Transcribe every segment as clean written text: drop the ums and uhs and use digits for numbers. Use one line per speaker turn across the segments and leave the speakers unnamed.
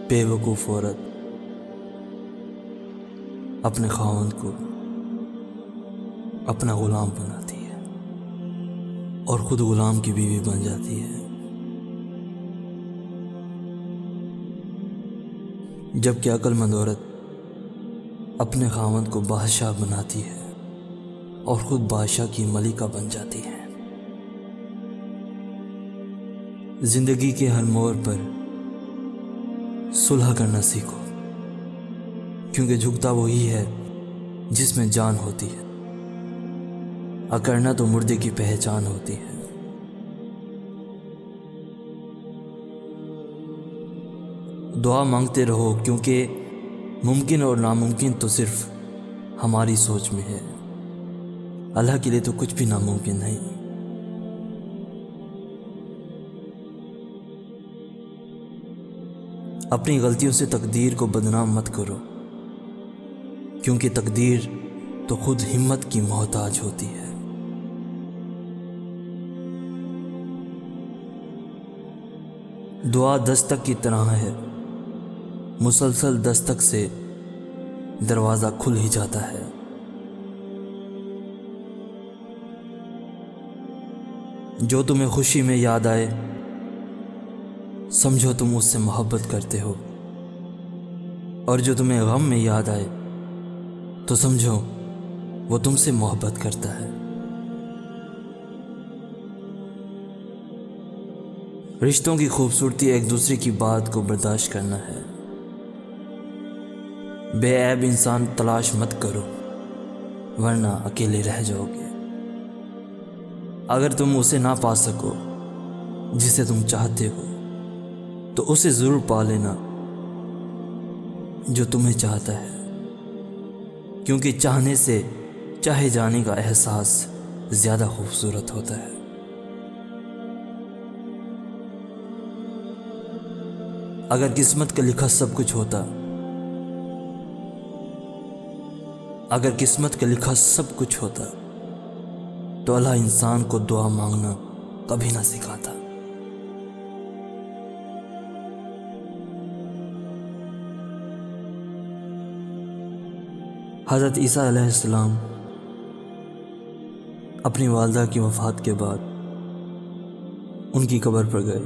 बेवकूफ़ औरत अपने खावंद को अपना गुलाम बनाती है और खुद गुलाम की बीवी बन जाती है, जबकि अक्लमंद औरत अपने खावंद को बादशाह बनाती है और खुद बादशाह की मलिका बन जाती है। जिंदगी के हर मोड़ पर सुलह करना सीखो, क्योंकि झुकता वही है जिसमें जान होती है, अकड़ना तो मुर्दे की पहचान होती है। दुआ मांगते रहो, क्योंकि मुमकिन और नामुमकिन तो सिर्फ हमारी सोच में है, अल्लाह के लिए तो कुछ भी नामुमकिन नहीं। अपनी गलतियों से तकदीर को बदनाम मत करो, क्योंकि तकदीर तो खुद हिम्मत की मोहताज होती है। दुआ दस्तक की तरह है, मुसलसल दस्तक से दरवाज़ा खुल ही जाता है। जो तुम्हें खुशी में याद आए समझो तुम उससे मोहब्बत करते हो, और जो तुम्हें गम में याद आए तो समझो वो तुमसे मोहब्बत करता है। रिश्तों की खूबसूरती एक दूसरे की बात को बर्दाश्त करना है। बेऐब इंसान तलाश मत करो, वरना अकेले रह जाओगे। अगर तुम उसे ना पा सको जिसे तुम चाहते हो, तो उसे जरूर पा लेना जो तुम्हें चाहता है, क्योंकि चाहने से चाहे जाने का एहसास ज्यादा खूबसूरत होता है। अगर किस्मत का लिखा सब कुछ होता, अगर किस्मत का लिखा सब कुछ होता, तो अल्लाह इंसान को दुआ मांगना कभी ना सिखाता। हज़रत ईसा अलैहिस्सलाम अपनी वालदा की वफ़ात के बाद उनकी कब्र पर गए।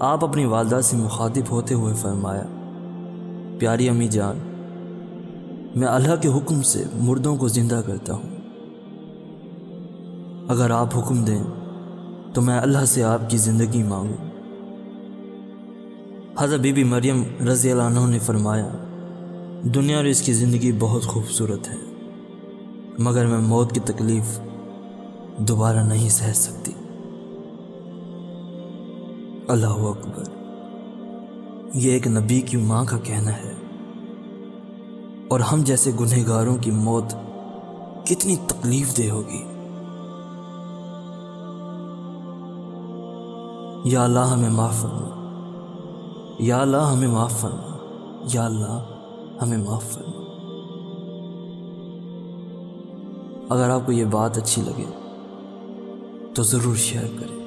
आप अपनी वालदा से मुखातिब होते हुए फरमाया, प्यारी अम्मी जान, मैं अल्लाह के हुक्म से मुर्दों को जिंदा करता हूँ। अगर आप हुक्म दें तो मैं अल्लाह से आपकी ज़िंदगी मांगूँ। हज़रत बीबी मरियम रज़ी अल्लाह अन्हा ने फरमाया, दुनिया और इसकी ज़िंदगी बहुत खूबसूरत है, मगर मैं मौत की तकलीफ़ दोबारा नहीं सह सकती। अल्लाह अकबर। ये एक नबी की माँ का कहना है, और हम जैसे गुनहगारों की मौत कितनी तकलीफ दे होगी। या अल्लाह हमें माफ़ फरमा, या अल्लाह हमें माफ़ फरमा, या अल्लाह हमें माफ़ फरमा। अगर आपको ये बात अच्छी लगे तो ज़रूर शेयर करें।